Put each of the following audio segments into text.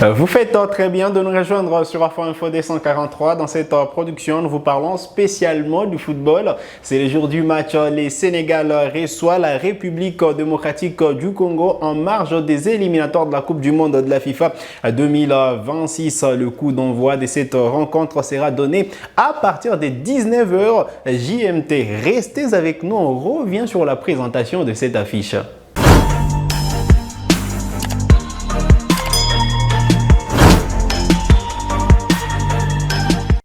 Vous faites très bien de nous rejoindre sur Afro Info D143. Dans cette production, nous vous parlons spécialement du football. C'est le jour du match. Les Sénégal reçoit la République démocratique du Congo en marge des éliminatoires de la Coupe du Monde de la FIFA 2026. Le coup d'envoi de cette rencontre sera donné à partir des 19h JMT. Restez avec nous, on revient sur la présentation de cette affiche.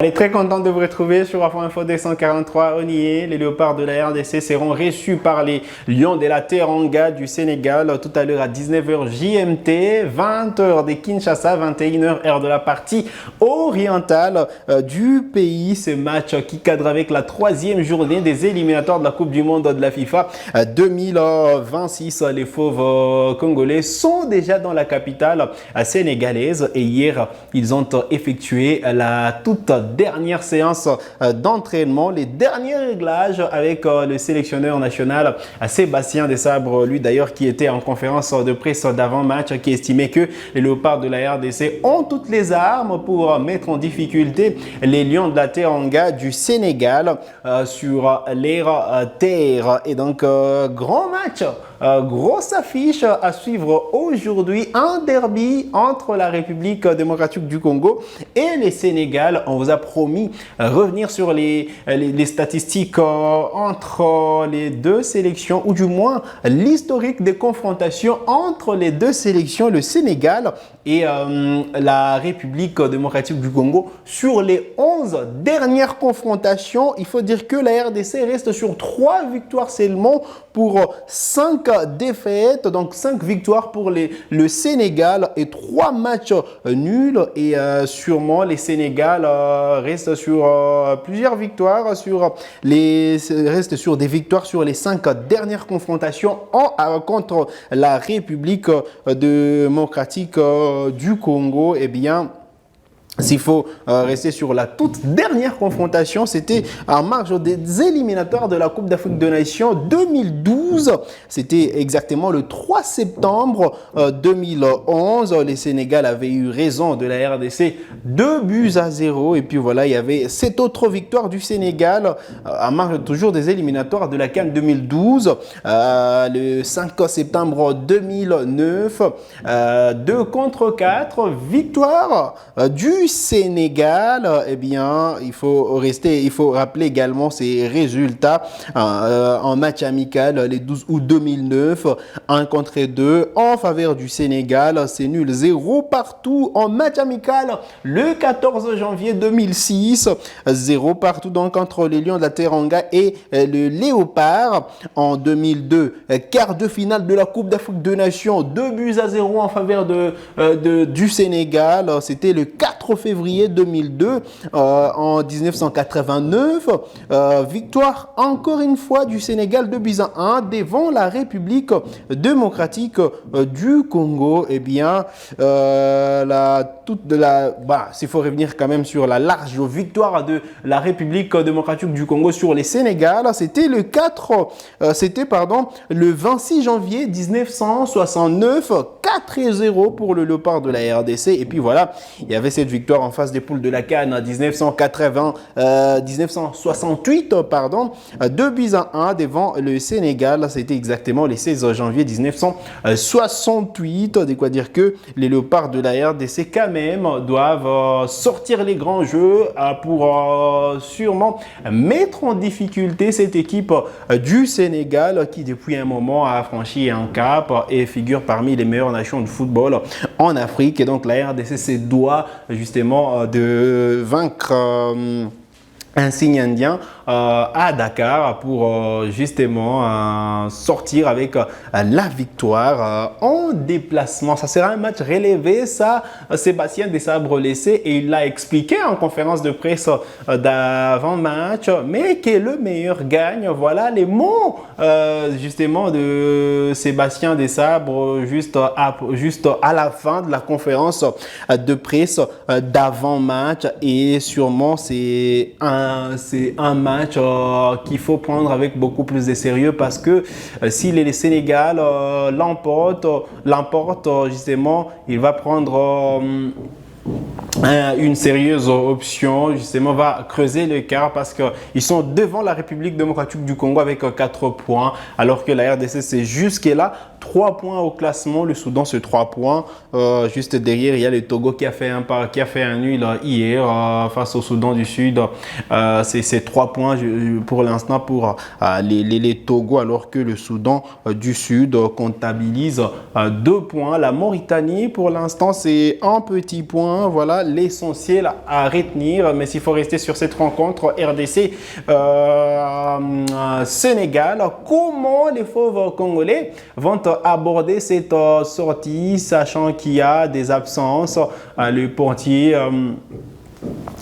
On est très content de vous retrouver sur Afro Info D143. On y est. Les léopards de la RDC seront reçus par les Lions de la Teranga du Sénégal tout à l'heure à 19h JMT, 20h de Kinshasa, 21h heure de la partie orientale du pays. Ce match qui cadre avec la troisième journée des éliminatoires de la Coupe du Monde de la FIFA 2026. Les fauves congolais sont déjà dans la capitale sénégalaise et hier, ils ont effectué la toute dernière séance d'entraînement, les derniers réglages avec le sélectionneur national Sébastien Desabre, lui d'ailleurs qui était en conférence de presse d'avant-match, qui estimait que les léopards de la RDC ont toutes les armes pour mettre en difficulté les Lions de la Teranga du Sénégal sur leur terre. Et donc, grand match. Grosse affiche à suivre aujourd'hui, un derby entre la République démocratique du Congo et les Sénégal. On vous a promis revenir sur les statistiques entre les deux sélections, ou du moins l'historique des confrontations entre les deux sélections, le Sénégal et la République démocratique du Congo. Sur les 11 dernières confrontations, il faut dire que la RDC reste sur 3 victoires seulement pour 5 défaites, donc 5 victoires pour le Sénégal et 3 matchs nuls. Et sûrement les Sénégal restent sur plusieurs victoires, restent sur des victoires sur les 5 dernières confrontations contre la République démocratique du Congo. Eh bien, s'il faut rester sur la toute dernière confrontation, c'était en marge des éliminatoires de la Coupe d'Afrique des Nations 2012. C'était exactement le 3 septembre 2011. Les Sénégal avaient eu raison de la RDC, 2-0. Et puis voilà, il y avait cette autre victoire du Sénégal en marge toujours des éliminatoires de la CAN 2012. Le 5 septembre 2009, 2-4, victoire du Sénégal. Eh bien, il faut rappeler également ces résultats en match amical les 12 août 2009, 1-2 en faveur du Sénégal, c'est nul, 0 partout. En match amical le 14 janvier 2006, 0 partout donc entre les Lions de la Teranga et le Léopard. En 2002, quart de finale de la Coupe d'Afrique des Nations, 2-0 en faveur du Sénégal, c'était le 4 février 2002. En 1989, victoire encore une fois du Sénégal 2-1 devant la République démocratique du Congo. Eh bien, s'il faut revenir quand même sur la large victoire de la République démocratique du Congo sur les Sénégal, c'était le 26 janvier 1969, 4-0 pour le léopard de la RDC. Et puis voilà, il y avait cette victoire en phase des poules de la CAN 1968, 2-1 devant le Sénégal. C'était exactement le 16 janvier 1968. De quoi dire que les léopards de la RDC quand même doivent sortir les grands jeux pour sûrement mettre en difficulté cette équipe du Sénégal qui depuis un moment a franchi un cap et figure parmi les meilleures nations de football en Afrique. Et donc la RDC se doit justement de vaincre un signe indien à Dakar pour justement sortir avec la victoire en déplacement. Ça sera un match relevé, ça Sébastien Desabre laissé, et il l'a expliqué en conférence de presse d'avant-match, mais que le meilleur gagne. Voilà les mots justement de Sébastien Desabre juste à la fin de la conférence de presse d'avant-match. Et sûrement c'est un match match qu'il faut prendre avec beaucoup plus de sérieux parce que si le Sénégal l'emporte, justement, il va prendre une sérieuse option, justement, va creuser l'écart parce qu'ils sont devant la République démocratique du Congo avec 4 points, alors que la RDC, c'est jusque-là 3 points au classement. Le Soudan, c'est 3 points. Juste derrière, il y a le Togo qui a fait un nul hier face au Soudan du Sud. C'est 3 points pour l'instant pour les Togo, alors que le Soudan du Sud comptabilise 2 points. La Mauritanie, pour l'instant, c'est un petit point. Voilà l'essentiel à retenir. Mais s'il faut rester sur cette rencontre RDC Sénégal, comment les fauves congolais vont aborder cette sortie, sachant qu'il y a des absences, le portier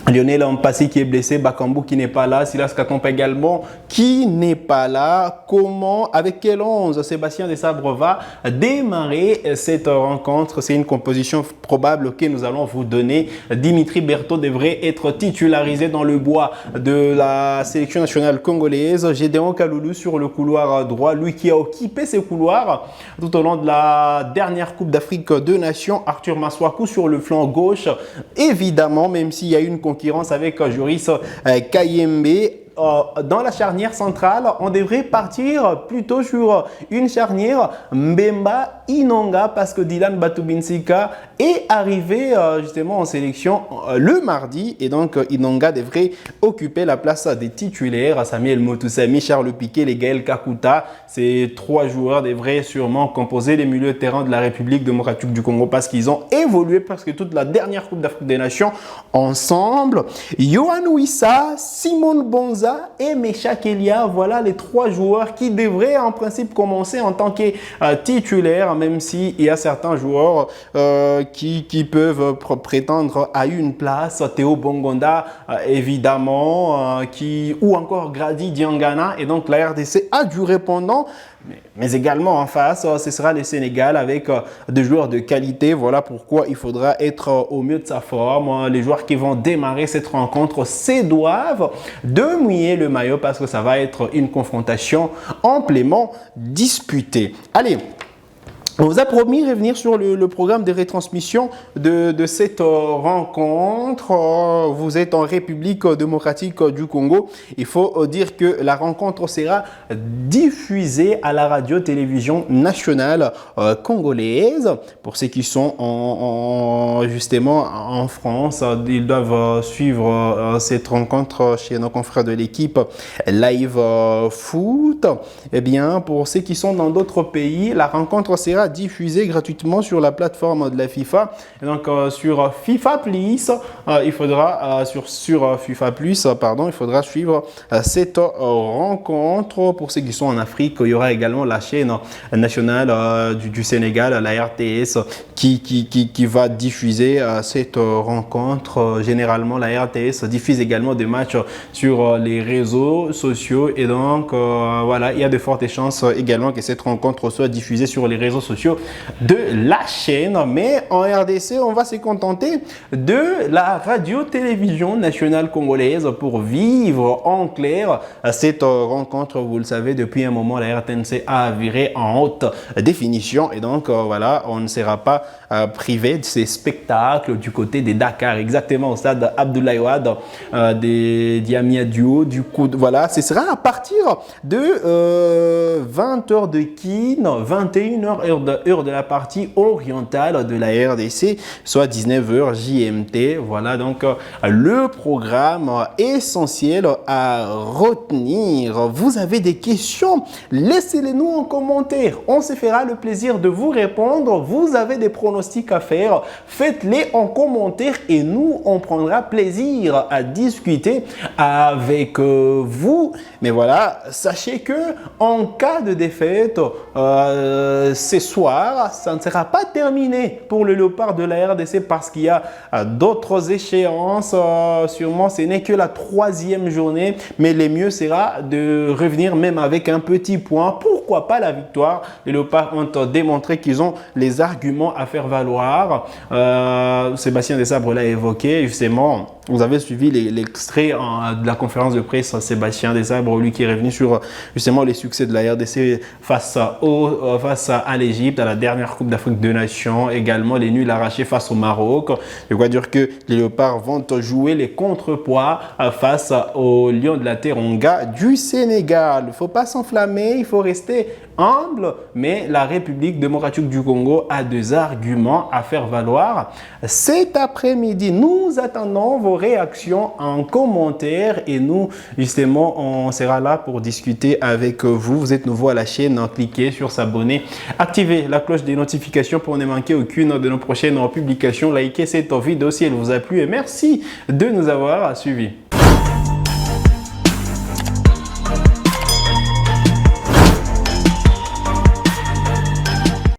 Lionel Mpassi qui est blessé, Bakambu qui n'est pas là, Silas Katompa également qui n'est pas là. Comment, avec quel 11 Sébastien Desabre va démarrer cette rencontre? C'est une composition probable que nous allons vous donner. Dimitri Berthaud devrait être titularisé dans le bois de la sélection nationale congolaise. Gédéon Kaloulou sur le couloir droit, lui qui a occupé ces couloirs tout au long de la dernière Coupe d'Afrique de Nations. Arthur Maswaku sur le flanc gauche, évidemment, même s'il y a une concurrence avec Joris Kayembe. Dans la charnière centrale, on devrait partir plutôt sur une charnière Mbemba Inonga parce que Dylan Batubinsika est arrivé justement en sélection le mardi et donc Inonga devrait occuper la place des titulaires. Samuel Motusami, Charles Piquet, les Gaël Kakuta, ces 3 joueurs devraient sûrement composer les milieux de terrain de la République démocratique du Congo parce qu'ils ont évolué presque toute la dernière Coupe d'Afrique des Nations ensemble. Yohan Wissa, Simon Bonza et Mecha Kelia, voilà les 3 joueurs qui devraient en principe commencer en tant que titulaires, même s'il y a certains joueurs qui peuvent prétendre à une place. Théo Bongonda, évidemment, ou encore Grady Diangana, et donc la RDC a du répondant. Mais également en face, ce sera le Sénégal avec des joueurs de qualité. Voilà pourquoi il faudra être au mieux de sa forme. Les joueurs qui vont démarrer cette rencontre se doivent de mouiller le maillot parce que ça va être une confrontation amplement disputée. Allez. On vous a promis de revenir sur le programme de retransmission de cette rencontre. Vous êtes en République démocratique du Congo. Il faut dire que la rencontre sera diffusée à la radio-télévision nationale congolaise. Pour ceux qui sont justement en France, ils doivent suivre cette rencontre chez nos confrères de l'équipe Live Foot. Eh bien, pour ceux qui sont dans d'autres pays, la rencontre sera diffusée gratuitement sur la plateforme de la FIFA. Et donc sur FIFA Plus, il faudra sur FIFA Plus, pardon, il faudra suivre cette rencontre. Pour ceux qui sont en Afrique, il y aura également la chaîne nationale du Sénégal, la RTS, qui va diffuser cette rencontre. Généralement, la RTS diffuse également des matchs sur les réseaux sociaux et donc voilà, il y a de fortes chances également que cette rencontre soit diffusée sur les réseaux sociaux de la chaîne. Mais en RDC, on va se contenter de la radio-télévision nationale congolaise pour vivre en clair cette rencontre. Vous le savez, depuis un moment, la RTNC a viré en haute définition et donc voilà, on ne sera pas privé de ces spectacles du côté des Dakar, exactement au stade Abdoulaye Wade, des Diamiadio. Du coup, voilà, ce sera à partir de 20h de Kin, 21h heure de la partie orientale de la RDC, soit 19h JMT. Voilà donc le programme essentiel à retenir. Vous avez des questions? Laissez-les nous en commentaire. On se fera le plaisir de vous répondre. Vous avez des pronostics à faire? Faites-les en commentaire et nous, on prendra plaisir à discuter avec vous. Mais voilà, sachez que en cas de défaite, ce soir, ça ne sera pas terminé pour le Léopard de la RDC parce qu'il y a d'autres échéances. Sûrement, ce n'est que la 3e journée, mais le mieux sera de revenir même avec un petit point. Pourquoi pas la victoire? Les Léopards ont démontré qu'ils ont les arguments à faire valoir. Sébastien Desabre l'a évoqué, justement. Vous avez suivi l'extrait de la conférence de presse Sébastien Desabre, lui qui est revenu sur justement les succès de la RDC face à l'Égypte, à la dernière Coupe d'Afrique de Nations, également les nuls arrachés face au Maroc. Je dois dire que les Léopards vont jouer les contrepoids face aux Lions de la Teranga du Sénégal. Il ne faut pas s'enflammer, il faut rester humble, mais la République démocratique du Congo a des arguments à faire valoir cet après-midi. Nous attendons vos réactions en commentaire et nous, justement, on sera là pour discuter avec vous. Vous êtes nouveau à la chaîne, cliquez sur s'abonner, activez la cloche des notifications pour ne manquer aucune de nos prochaines publications. Likez cette vidéo si elle vous a plu et merci de nous avoir suivis.